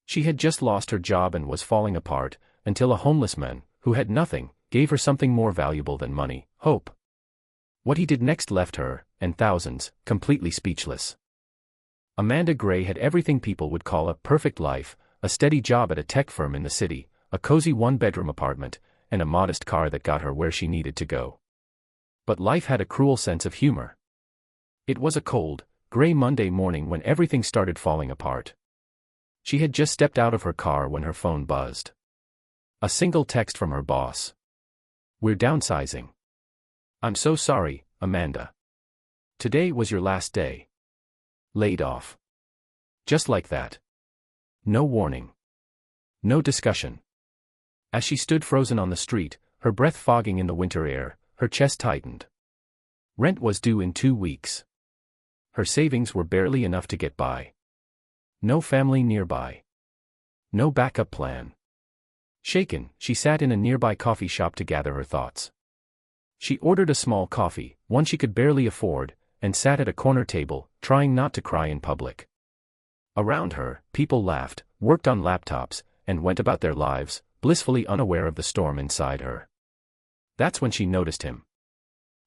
She had just lost her job and was falling apart, until a homeless man, who had nothing, gave her something more valuable than money: hope. What he did next left her, and thousands, completely speechless. Amanda Gray had everything people would call a perfect life: a steady job at a tech firm in the city, a cozy one-bedroom apartment, and a modest car that got her where she needed to go. But life had a cruel sense of humor. It was a cold, gray Monday morning when everything started falling apart. She had just stepped out of her car when her phone buzzed. A single text from her boss. "We're downsizing. I'm so sorry, Amanda. Today was your last day. Laid off." Just like that. No warning. No discussion. As she stood frozen on the street, her breath fogging in the winter air, her chest tightened. Rent was due in 2 weeks. Her savings were barely enough to get by. No family nearby. No backup plan. Shaken, she sat in a nearby coffee shop to gather her thoughts. She ordered a small coffee, one she could barely afford, and sat at a corner table, trying not to cry in public. Around her, people laughed, worked on laptops, and went about their lives, blissfully unaware of the storm inside her. That's when she noticed him.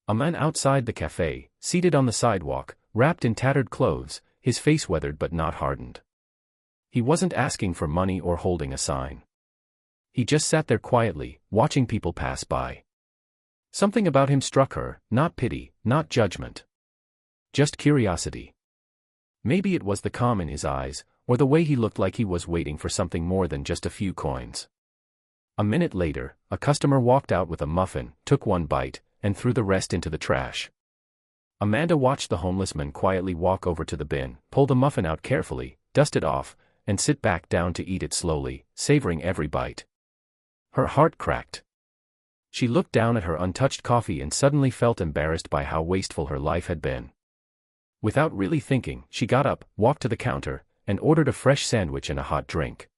A man outside the cafe, seated on the sidewalk, wrapped in tattered clothes, his face weathered but not hardened. He wasn't asking for money or holding a sign. He just sat there quietly, watching people pass by. Something about him struck her, not pity, not judgment. Just curiosity. Maybe it was the calm in his eyes, or the way he looked like he was waiting for something more than just a few coins. A minute later, a customer walked out with a muffin, took one bite, and threw the rest into the trash. Amanda watched the homeless man quietly walk over to the bin, pull the muffin out carefully, dust it off, and sit back down to eat it slowly, savoring every bite. Her heart cracked. She looked down at her untouched coffee and suddenly felt embarrassed by how wasteful her life had been. Without really thinking, she got up, walked to the counter, and ordered a fresh sandwich and a hot drink.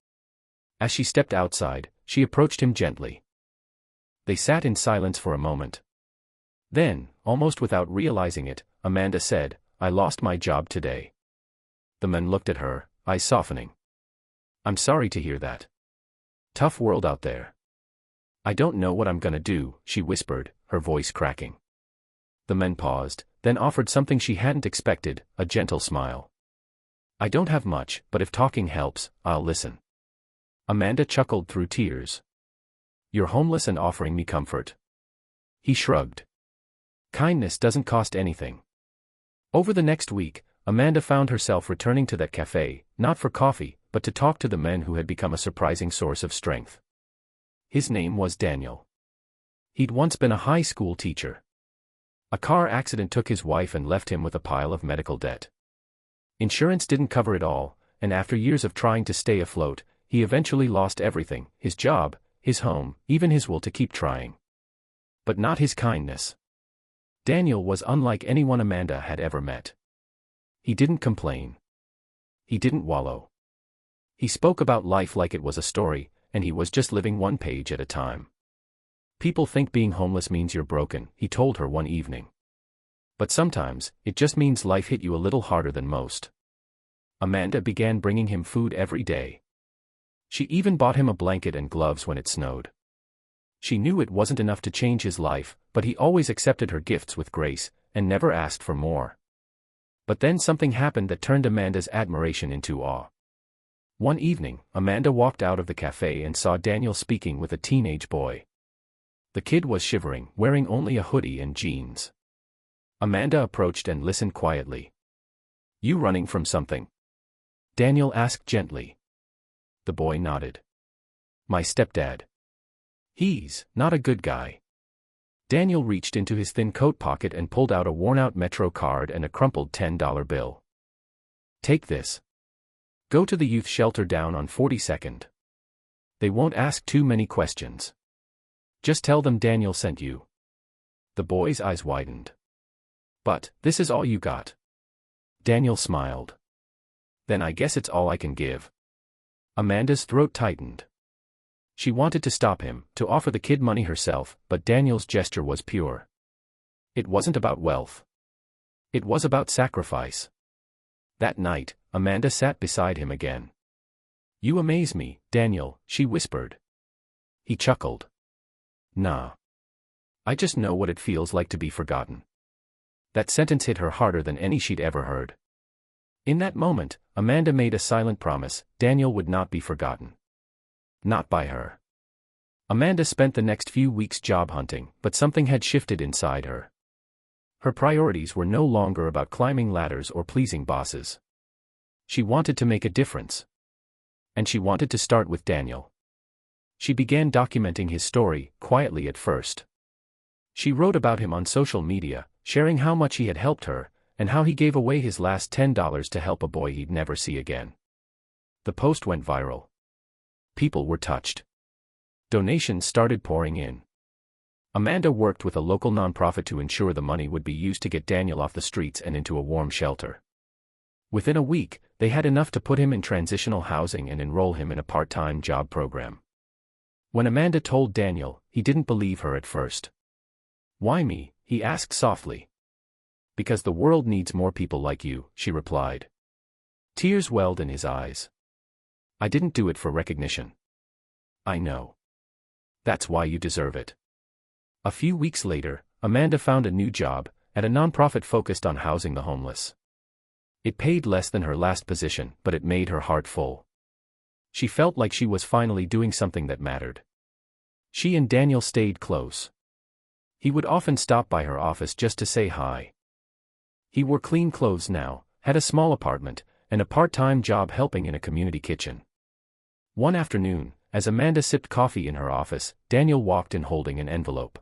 As she stepped outside, she approached him gently. They sat in silence for a moment. Then, almost without realizing it, Amanda said, "I lost my job today." The man looked at her, eyes softening. "I'm sorry to hear that. Tough world out there." "I don't know what I'm gonna do," she whispered, her voice cracking. The man paused, then offered something she hadn't expected, a gentle smile. "I don't have much, but if talking helps, I'll listen." Amanda chuckled through tears. "You're homeless and offering me comfort." He shrugged. "Kindness doesn't cost anything." Over the next week, Amanda found herself returning to that cafe, not for coffee, but to talk to the man who had become a surprising source of strength. His name was Daniel. He'd once been a high school teacher. A car accident took his wife and left him with a pile of medical debt. Insurance didn't cover it all, and after years of trying to stay afloat, he eventually lost everything: his job, his home, even his will to keep trying. But not his kindness. Daniel was unlike anyone Amanda had ever met. He didn't complain. He didn't wallow. He spoke about life like it was a story, and he was just living one page at a time. "People think being homeless means you're broken," he told her one evening. "But sometimes, it just means life hit you a little harder than most." Amanda began bringing him food every day. She even bought him a blanket and gloves when it snowed. She knew it wasn't enough to change his life, but he always accepted her gifts with grace, and never asked for more. But then something happened that turned Amanda's admiration into awe. One evening, Amanda walked out of the cafe and saw Daniel speaking with a teenage boy. The kid was shivering, wearing only a hoodie and jeans. Amanda approached and listened quietly. "You running from something?" Daniel asked gently. The boy nodded. "My stepdad. He's not a good guy." Daniel reached into his thin coat pocket and pulled out a worn-out Metro card and a crumpled $10 bill. "Take this. Go to the youth shelter down on 42nd. They won't ask too many questions. Just tell them Daniel sent you." The boy's eyes widened. "But, this is all you got?" Daniel smiled. "Then I guess it's all I can give." Amanda's throat tightened. She wanted to stop him, to offer the kid money herself, but Daniel's gesture was pure. It wasn't about wealth. It was about sacrifice. That night, Amanda sat beside him again. You amaze me, Daniel, she whispered. He chuckled. Nah. I just know what it feels like to be forgotten. That sentence hit her harder than any she'd ever heard. In that moment, Amanda made a silent promise: Daniel would not be forgotten. Not by her. Amanda spent the next few weeks job hunting, but something had shifted inside her. Her priorities were no longer about climbing ladders or pleasing bosses. She wanted to make a difference. And she wanted to start with Daniel. She began documenting his story, quietly at first. She wrote about him on social media, sharing how much he had helped her, and how he gave away his last $10 to help a boy he'd never see again. The post went viral. People were touched. Donations started pouring in. Amanda worked with a local nonprofit to ensure the money would be used to get Daniel off the streets and into a warm shelter. Within a week, they had enough to put him in transitional housing and enroll him in a part-time job program. When Amanda told Daniel, he didn't believe her at first. Why me? He asked softly. Because the world needs more people like you, she replied. Tears welled in his eyes. I didn't do it for recognition. I know. That's why you deserve it. A few weeks later, Amanda found a new job at a nonprofit focused on housing the homeless. It paid less than her last position, but it made her heart full. She felt like she was finally doing something that mattered. She and Daniel stayed close. He would often stop by her office just to say hi. He wore clean clothes now, had a small apartment, and a part-time job helping in a community kitchen. One afternoon, as Amanda sipped coffee in her office, Daniel walked in holding an envelope.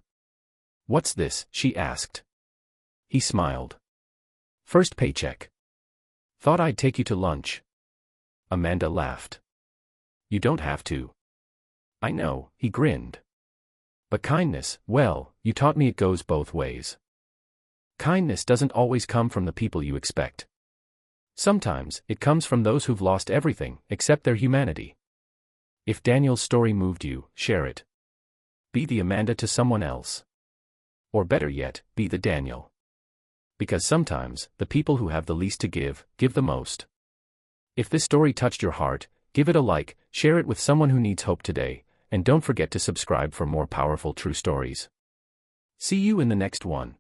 What's this? She asked. He smiled. First paycheck. Thought I'd take you to lunch. Amanda laughed. You don't have to. I know, he grinned. But kindness, well, you taught me it goes both ways. Kindness doesn't always come from the people you expect. Sometimes, it comes from those who've lost everything, except their humanity. If Daniel's story moved you, share it. Be the Amanda to someone else. Or better yet, be the Daniel. Because sometimes, the people who have the least to give the most. If this story touched your heart, give it a like, share it with someone who needs hope today, and don't forget to subscribe for more powerful true stories. See you in the next one.